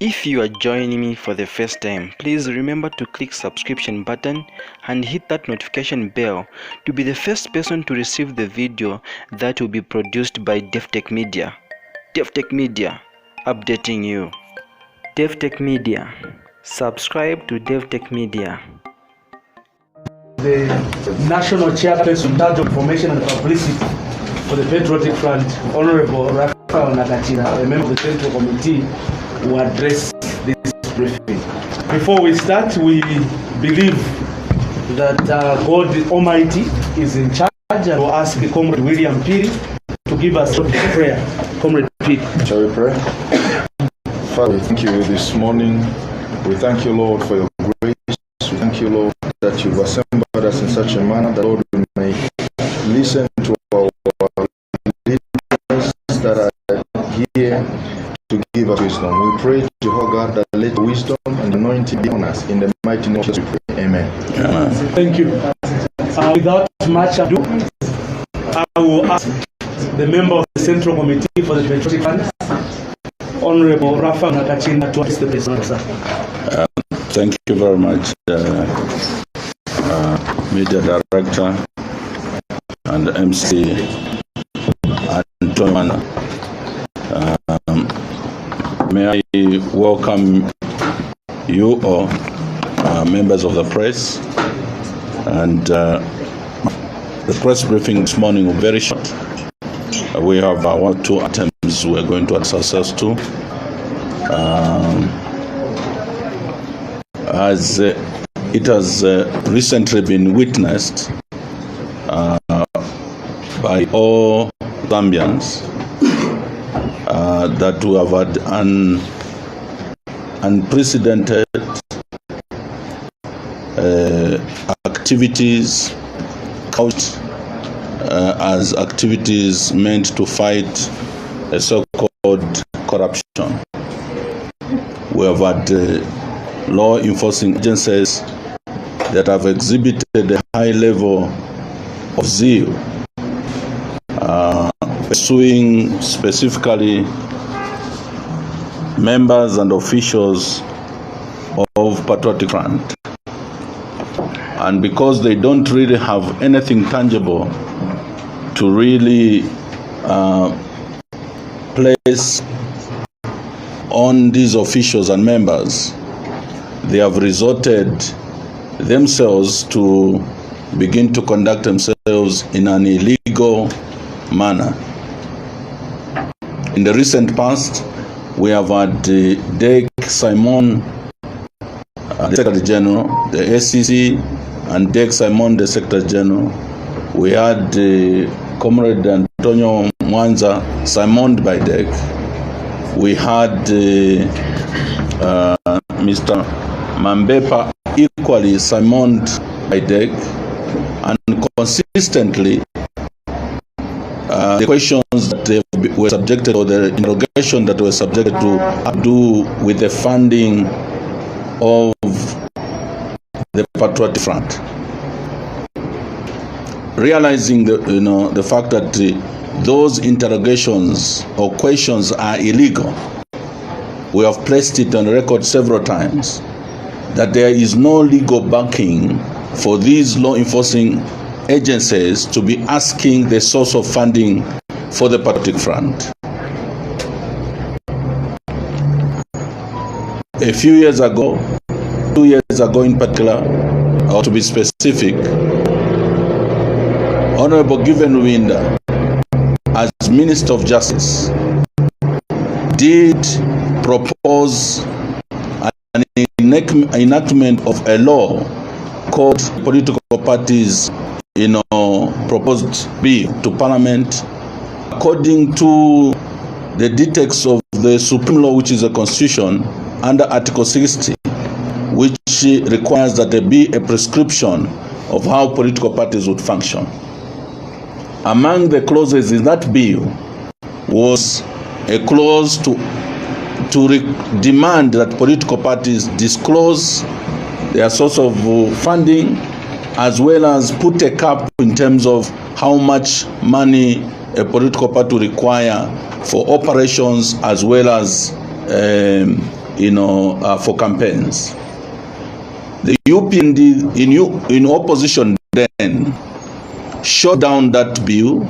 If you are joining me for the first time, please remember to click subscription button and hit that notification bell to be the first person to receive the video that will be produced by Davi-tech-media. Davi-tech-media, updating you. Davi-tech-media, subscribe to Davi-tech-media. The National Chairperson in charge of Information and Publicity for the Patriotic Front, Honorable Rafael Nakachira, a member of the Central Committee, will address this briefing. Before we start, we believe that God Almighty is in charge, and we'll ask Comrade William Piri to give us a prayer. Comrade Piri. Shall we pray? Father, we thank you this morning. We thank you, Lord, for your grace. We thank you, Lord, that you've assembled us in such a manner that, Lord, we may listen to our leaders that are here to give us wisdom. We pray, Jehovah God, that let wisdom and anointing be on us. In the mighty name of Jesus, we pray. Amen. Amen. Thank you. Without much ado, I will ask the member of the Central Committee for the Patriotic Front, Honorable Rafael Nakachira, to address the business. Thank you very much, Media Director and MC Antoine. May I welcome you all, members of the press, and the press briefing this morning was very short. We have 1 or 2 items we're going to add ourselves to. As it has recently been witnessed by all Zambians that we have had an unprecedented activities couched as activities meant to fight a so-called corruption. We have had law enforcing agencies that have exhibited a high level of zeal, pursuing specifically members and officials of Patriotic Front. And because they don't really have anything tangible to really place on these officials and members, they have resorted themselves to begin to conduct themselves in an illegal manner. In the recent past, we have had Dek Simon, the Secretary General, the SEC, and Dek Simon, the Secretary General. We had Comrade Antonio Mwanza summoned by Dek. We had Mr. Mambepa equally summoned by Dek, and consistently the questions that they were subjected, or the interrogation that were subjected to, have to do with the funding of the Patriotic Front. Realizing the fact that those interrogations or questions are illegal, we have placed it on record several times that there is no legal backing for these law enforcing agencies to be asking the source of funding for the Patriotic Front. A few years ago, 2 years ago in particular, or to be specific, Honorable Given Lubinda, as Minister of Justice, did propose an enactment of a law called Political Parties proposed bill to Parliament, according to the dictates of the Supreme Law, which is a Constitution, under Article 60, which requires that there be a prescription of how political parties would function. Among the clauses in that bill was a clause to demand that political parties disclose their source of funding, as well as put a cap in terms of how much money a political party require for operations, as well as for campaigns. The UPND in opposition then shut down that bill,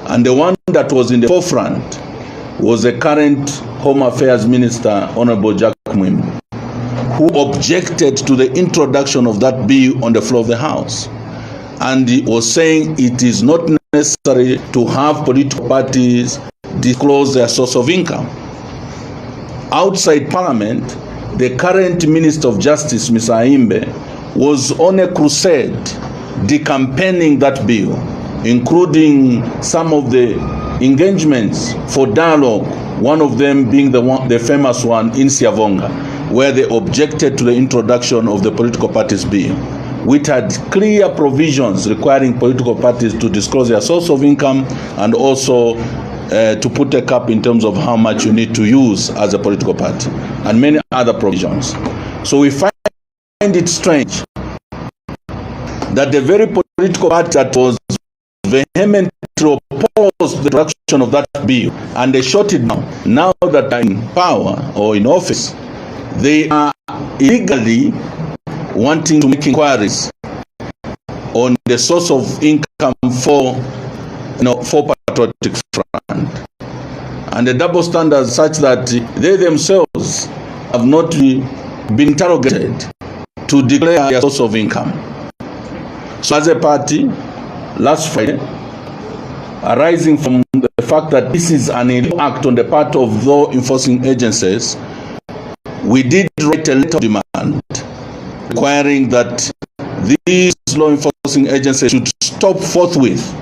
and the one that was in the forefront was the current Home Affairs Minister, Honorable Jack Mwim, who objected to the introduction of that bill on the floor of the House. And he was saying it is not necessary to have political parties disclose their source of income. Outside Parliament, the current Minister of Justice, Mr. Aimbe, was on a crusade decampaigning that bill, including some of the engagements for dialogue, one of them being the famous one in Siavonga, where they objected to the introduction of the political parties bill, which had clear provisions requiring political parties to disclose their source of income and also to put a cap in terms of how much you need to use as a political party, and many other provisions. So we find it strange that the very political party that was vehemently opposed the introduction of that bill, and they shut it down, now that they're in power or in office, they are illegally wanting to make inquiries on the source of income for Patriotic Front, and the double standards such that they themselves have not been interrogated to declare their source of income. So as a party, last Friday, arising from the fact that this is an illegal act on the part of law enforcing agencies, we did write a letter of demand requiring that these law enforcing agencies should stop forthwith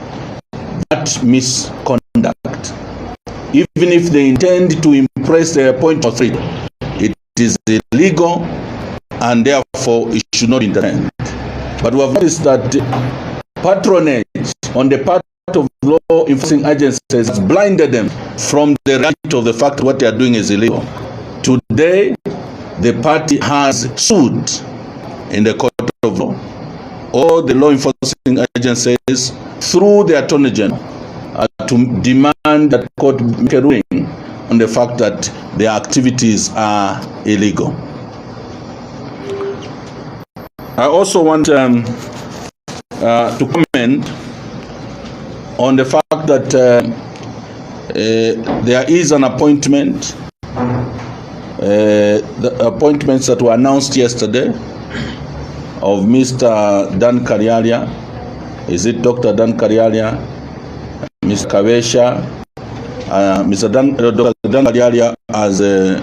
that misconduct. Even if they intend to impress their point of view, it is illegal and therefore it should not be intervened. But we have noticed that patronage on the part of law enforcing agencies has blinded them from the reality of the fact that what they are doing is illegal. Today, the party has sued in the court of law all the law enforcing agencies through the Attorney General to demand that court make a ruling on the fact that their activities are illegal. I also want to comment on the fact that there is an appointment, the appointments that were announced yesterday of Mr. Dan Karialia. Is it Dr. Dan Karialia, Mr. Kavesha, Mr. Dr. Dan Karialia as a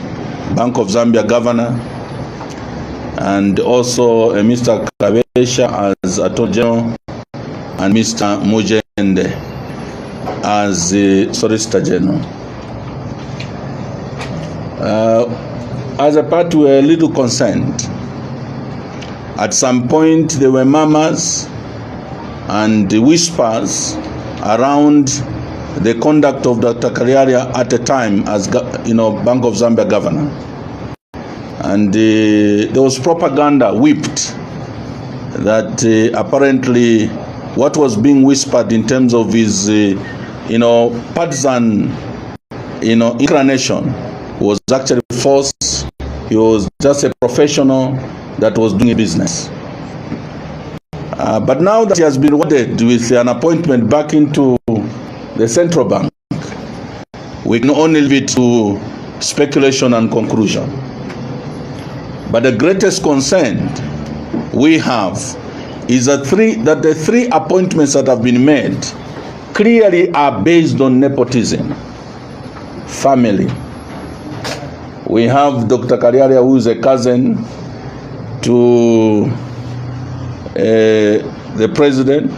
Bank of Zambia governor, and also Mr. Kavesha as Attorney General, and Mr. Mujende as the Solicitor General. As a party, we were a little concerned. At some point, there were murmurs and whispers around the conduct of Dr. Karialia at the time as Bank of Zambia governor, and there was propaganda whipped that apparently what was being whispered in terms of his partisan inclination was actually false. He was just a professional that was doing business. But now that he has been rewarded with an appointment back into the central bank, we can only leave it to speculation and conclusion. But the greatest concern we have is that the three appointments that have been made clearly are based on nepotism, family. We have Dr. Karialia, who is a cousin to the president.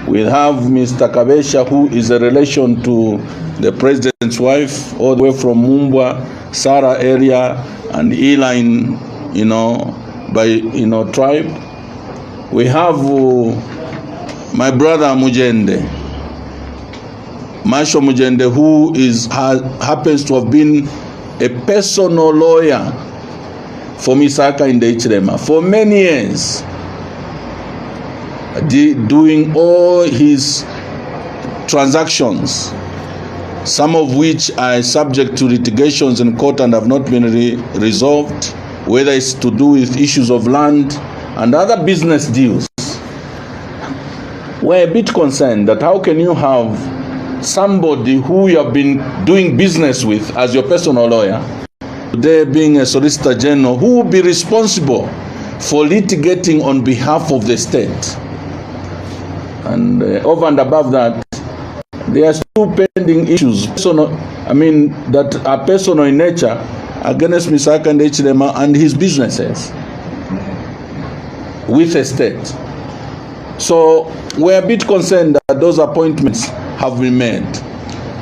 We have Mr. Kavesha, who is a relation to the president's wife, all the way from Mumbwa, Sara area, and Eline, by tribe. We have my brother Mujende, Masho Mujende, who happens to have been a personal lawyer for Misaka in the Ichirema for many years, doing all his transactions some of which are subject to litigations in court and have not been resolved, whether it's to do with issues of land and other business deals. We're a bit concerned that how can you have somebody who you have been doing business with as your personal lawyer, today being a Solicitor General, who will be responsible for litigating on behalf of the state. And over and above that, there are still pending issues, that are personal in nature against Mr. Akande Hichilema and his businesses with the state. So we're a bit concerned that those appointments have been made.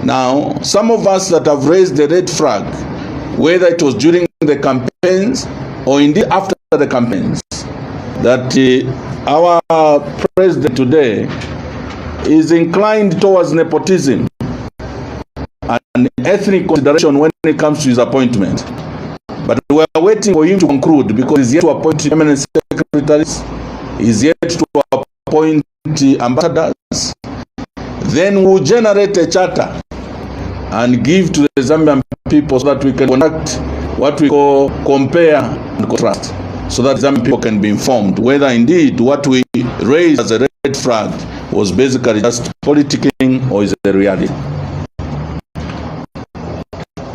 Now, some of us that have raised the red flag, whether it was during the campaigns or indeed after the campaigns, that our president today is inclined towards nepotism and ethnic consideration when it comes to his appointment. But we are waiting for him to conclude, because he's yet to appoint permanent secretaries, he's yet to appoint ambassadors. Then we'll generate a charter and give to the Zambian people so that we can conduct what we call compare and contrast, so that Zambian people can be informed whether indeed what we raised as a red flag was basically just politicking or is a reality.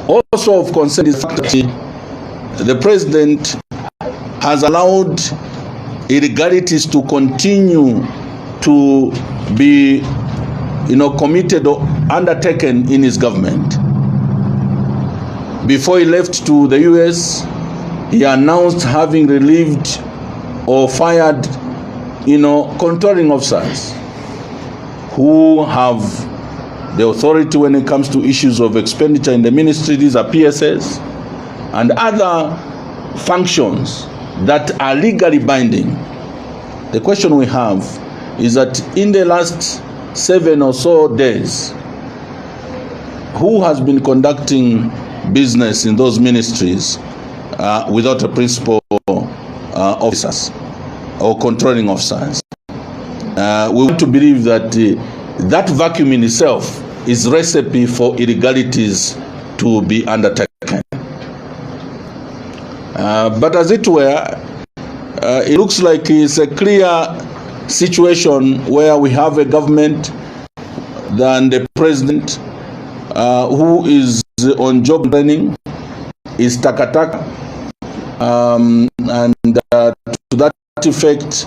Also of concern is the fact that the president has allowed illegalities to continue to be committed or undertaken in his government. Before he left to the US, he announced having relieved or fired controlling officers who have the authority when it comes to issues of expenditure in the ministry. These are PSS and other functions that are legally binding. The question we have is that in the last 7 or so days, who has been conducting business in those ministries without a principal officers or controlling officers? We want to believe that that vacuum in itself is recipe for illegalities to be undertaken. But as it were, it looks like it's a clear situation where we have a government and the president who is on job training, is takataka, and to that effect,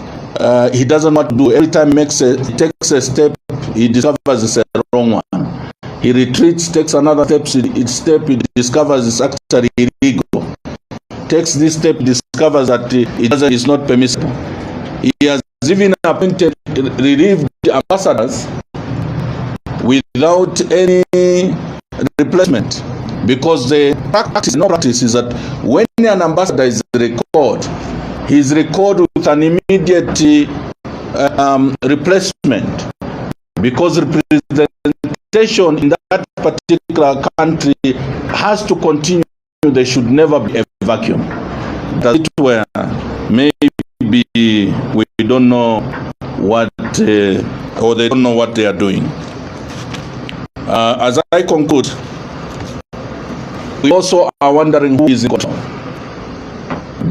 he doesn't know what to do. Every time he takes a step, he discovers it's a wrong one. He retreats, takes another step, he discovers it's actually illegal. Takes this step, discovers that it's not permissible. He has even appointed relieved ambassadors without any replacement, because the practice is that when an ambassador is recalled, he's recalled with an immediate replacement, because representation in that particular country has to continue. There should never be a vacuum. That it were maybe we don't know what or they don't know what they are doing. As I conclude, we also are wondering who is in control.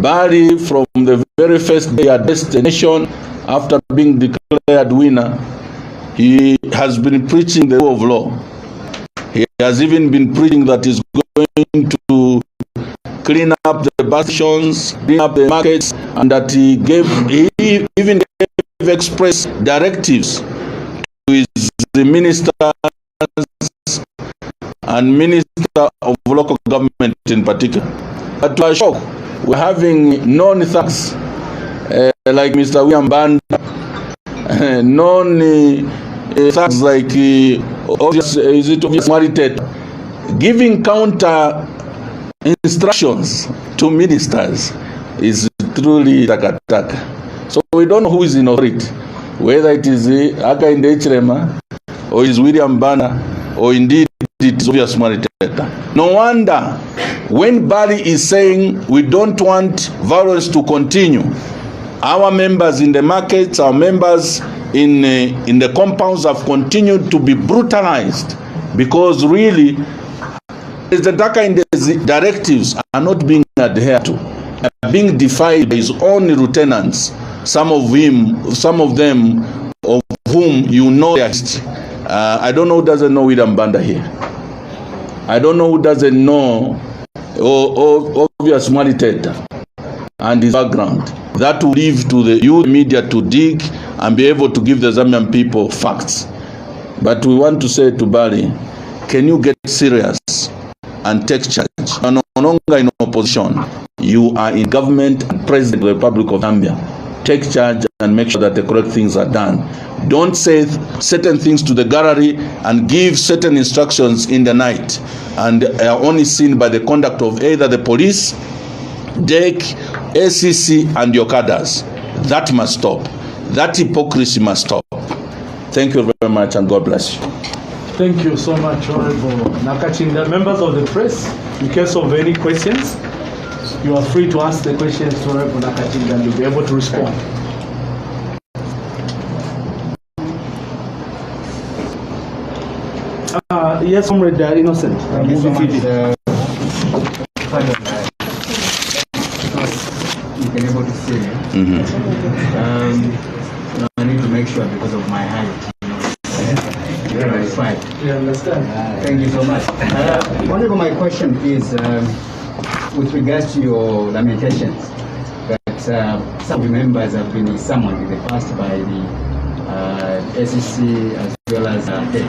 Bari, from the very first day addressed the nation after being declared winner, he has been preaching the rule of law. He has even been preaching that he's going to clean up the bus stations, clean up the markets, and that he even gave express directives to his ministers and minister of local government in particular. But to our shock, we're having non-thugs like Mr. William Banda, non-thugs like obvious Maritet, giving counter instructions to ministers. Is truly takataka. So we don't know who is in authority, whether it is Akande Hichilema or is William Banda or indeed it is obvious Maritet. No wonder when Bali is saying we don't want violence to continue, our members in the markets, our members in the compounds have continued to be brutalized because really the DACA directives are not being adhered to, are being defied by his own lieutenants, some of them of whom you know. I don't know who doesn't know William Banda here. I don't know who doesn't know obvious Mariteta and his background. That will leave to the youth media to dig and be able to give the Zambian people facts. But we want to say to Bali, can you get serious and take charge? You are no longer in opposition. You are in government and president of the Republic of Zambia. Take charge and make sure that the correct things are done. Don't say certain things to the gallery and give certain instructions in the night and are only seen by the conduct of either the police, DEC, ACC and your cadres. That must stop. That hypocrisy must stop. Thank you very much and God bless you. Thank you so much, Honorable Nakachinda. Members of the press, in case of any questions, you are free to ask the questions to Honorable Nakachinda and you'll be able to respond. Yes, Comrade Innocent. Thank you so much, you've been able to see me. I need to make sure because of my height. It's fine. You understand? Thank you so much. Honorable, my question is with regards to your lamentations that some members have been summoned in the past by the SEC as well as DEC.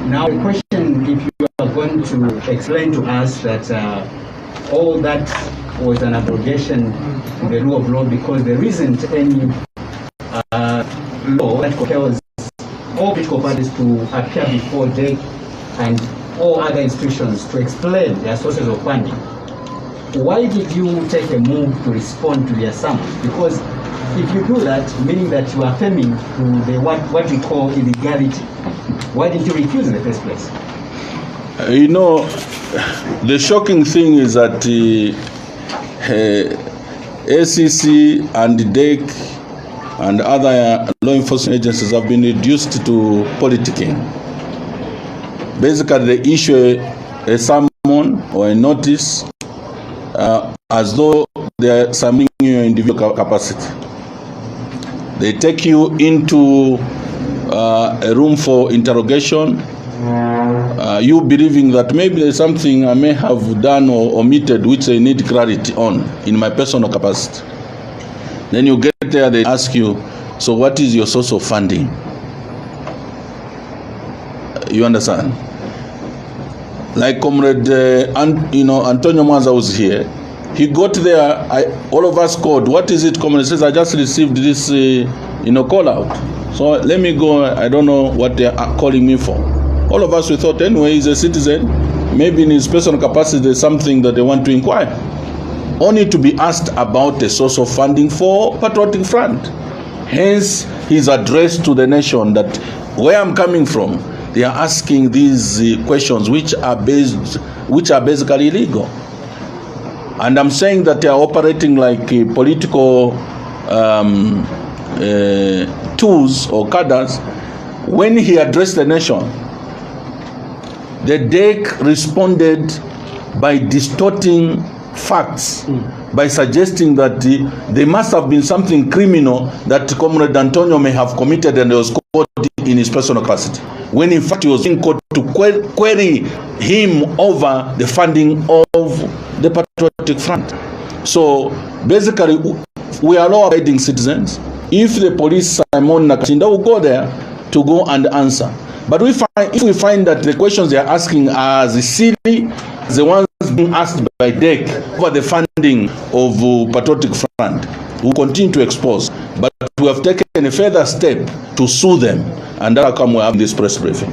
Now the question, if you are going to explain to us that all that was an abrogation to the rule of law because there isn't any law that compels all political parties to appear before DEC and all other institutions to explain their sources of funding. Why did you take a move to respond to their summons? Because if you do that, meaning that you are affirming to the what we call illegality, why didn't you refuse in the first place? You know, the shocking thing is that ACC and DEC and other law enforcement agencies have been reduced to politicking. Basically, they issue a summon or a notice as though they are summoning your individual capacity. They take you into a room for interrogation, you believing that maybe there's something I may have done or omitted which they need clarity on in my personal capacity. Then you get there, they ask you, so what is your source of funding? You understand? Like Comrade Antonio Mwanza was here. He got there, all of us called, what is it, Comrade? Says, I just received this call out. So let me go, I don't know what they are calling me for. All of us, we thought, anyway, he's a citizen. Maybe in his personal capacity, there's something that they want to inquire. Only to be asked about the source of funding for Patriotic Front. Hence, his address to the nation that where I'm coming from, they are asking these questions which are basically illegal. And I'm saying that they are operating like political tools or cadres. When he addressed the nation, the DEC responded by distorting facts, by suggesting that there must have been something criminal that Comrade Antonio may have committed and was caught in his personal capacity, when in fact he was being caught to query him over the funding of the Patriotic Front. So basically, we are law-abiding citizens. If the police Simon Nakachinda will go there to go and answer. But if we find that the questions they are asking are as silly as the ones being asked by DEC over the funding of Patriotic Front, we will continue to expose. But we have taken a further step to sue them, and that's how come we have this press briefing.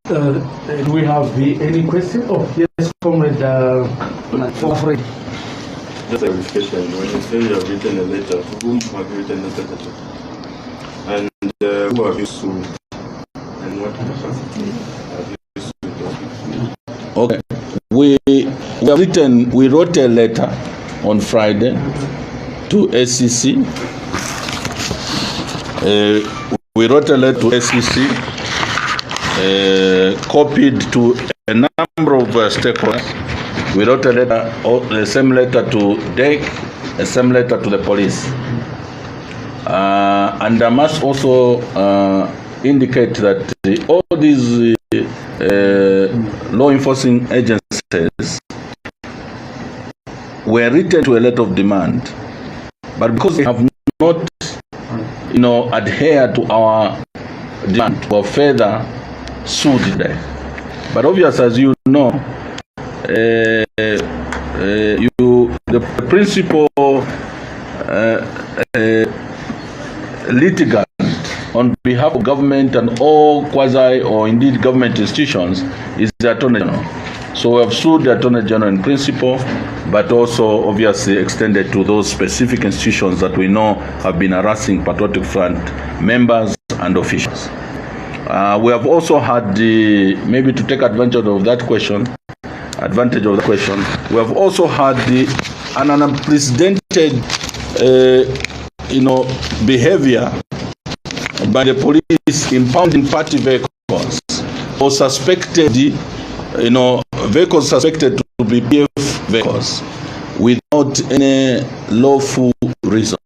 Do we have any question? Oh, yes, Comrade. Just a clarification. When you say you have written a letter, to whom have you written a letter to? And who have you sued? And what capacity have you sued those people? Okay. We wrote a letter on Friday to SEC, we wrote a letter to SEC, copied to a number of stakeholders. We wrote a letter, the same letter to DEC, the same letter to the police. And I must also indicate that all these law enforcing agencies were written to a letter of demand, but because they have not, adhered to our demand, were further sued there. But obviously, as you know, the principal litigant on behalf of government and all quasi or indeed government institutions is the Attorney General. So we have sued the Attorney General in principle, but also obviously extended to those specific institutions that we know have been harassing Patriotic Front members and officials. We have also had maybe to take advantage of that question, we have also had an unprecedented behavior by the police impounding party vehicles or suspected, vehicles suspected to be PF vehicles without any lawful reason.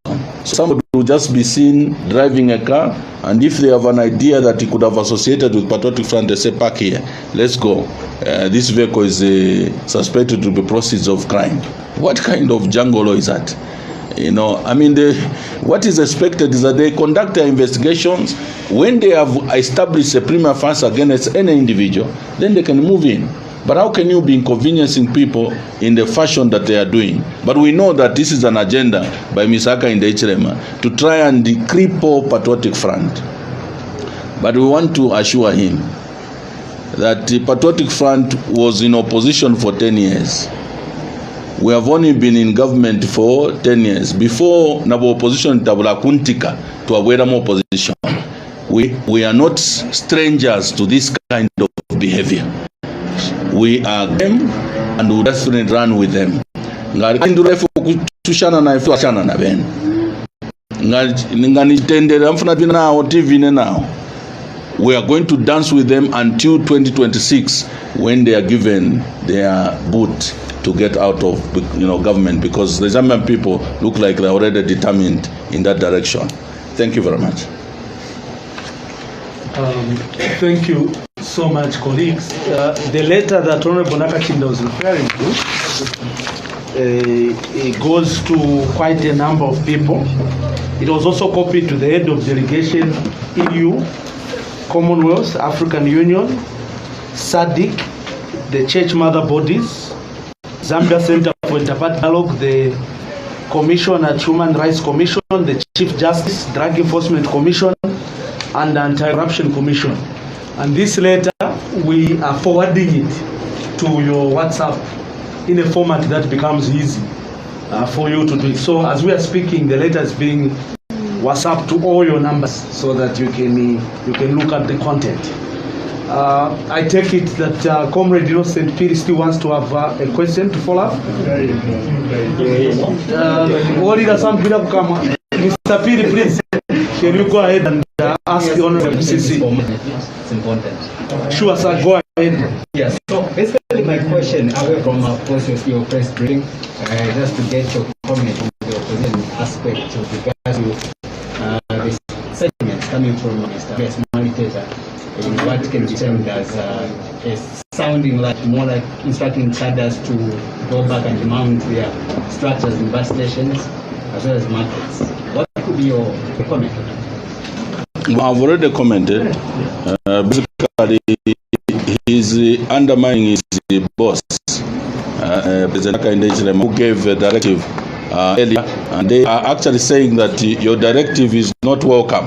So somebody will just be seen driving a car, and if they have an idea that he could have associated with Patriotic Front, they say, park here, let's go. This vehicle is suspected to be proceeds of crime. What kind of jungle law is that? What is expected is that they conduct their investigations. When they have established a prima facie against any individual, then they can move in. But how can you be inconveniencing people in the fashion that they are doing? But we know that this is an agenda by Misaka in the Ichilema to try and cripple Patriotic Front. But we want to assure him that the Patriotic Front was in opposition for 10 years. We have only been in government for 10 years. Before Nabo opposition tabula kuntika to avoid more opposition. We are not strangers to this kind of behavior. We are them and we definitely run with them. We are going to dance with them until 2026 when they are given their boot to get out of government, because the Zambian people look like they're already determined in that direction. Thank you very much. Thank you so much, colleagues. The letter that Honorable Nakachinda was referring to it goes to quite a number of people. It was also copied to the head of delegation, EU, Commonwealth, African Union, SADC, the church mother bodies, Zambia Center for Interparty Dialogue, the Commission at Human Rights Commission, the Chief Justice, Drug Enforcement Commission, and the Anti-Corruption Commission. And this letter, we are forwarding it to your WhatsApp in a format that becomes easy for you to do it. So as we are speaking, the letter is being WhatsApp to all your numbers so that you can look at the content. I take it that Comrade Innocent Piri still wants to have a question to follow up. Mr. Piri, please, can you go ahead and ask the Honorable CC? It's important. Sure, sir, go ahead. Yes, so basically my question, away from your press briefing, just to get your comment on the opposition aspect with regards to the sentiments coming from Mr. Maliteja. What can be termed as sounding like more like instructing cadres to go back and mount their structures in bus stations as well as markets. What could be your comment? I've already commented. Basically, he's undermining his boss, President Kakainde, who gave a directive earlier, and they are actually saying that your directive is not welcome,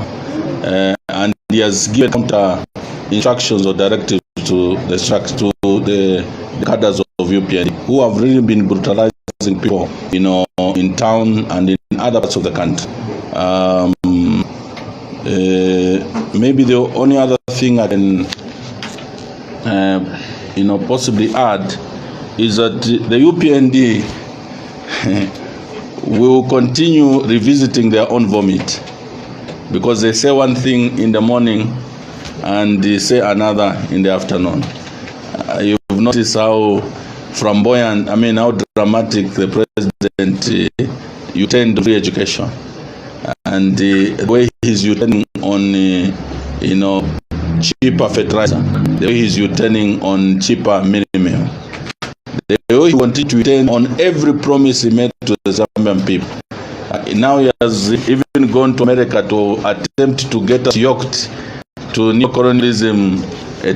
and he has given counter instructions or directives to the cadres of UPND, who have really been brutalizing people, in town and in other parts of the country. Maybe the only other thing I can, possibly add is that the UPND will continue revisiting their own vomit. because they say one thing in the morning and they say another in the afternoon. You've noticed how flamboyant, how dramatic the president you tend to free education, and the way he's turning on cheaper fertilizer, the way he's turning on cheaper minimum, the way he wanted to turn on every promise he made to the Zambian people. Now he has even gone to America to attempt to get us yoked to neo-colonialism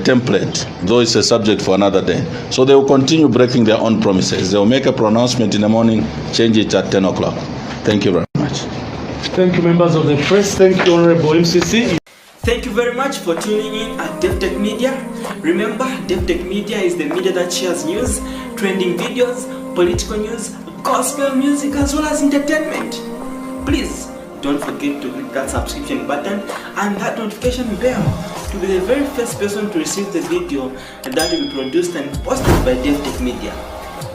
template, though it's a subject for another day. So they will continue breaking their own promises. They will make a pronouncement in the morning, change it at 10 o'clock. Thank you very much. Thank you, members of the press. Thank you, Honorable MCC. Thank you very much for tuning in at Davi-tech-media. Remember, Davi-tech-media is the media that shares news, trending videos, political news, gospel music, as well as entertainment. Please don't forget to click that subscription button and that notification bell to be the very first person to receive the video that will be produced and posted by Davi-tech-media.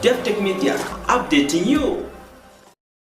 Davi-tech-media, updating you.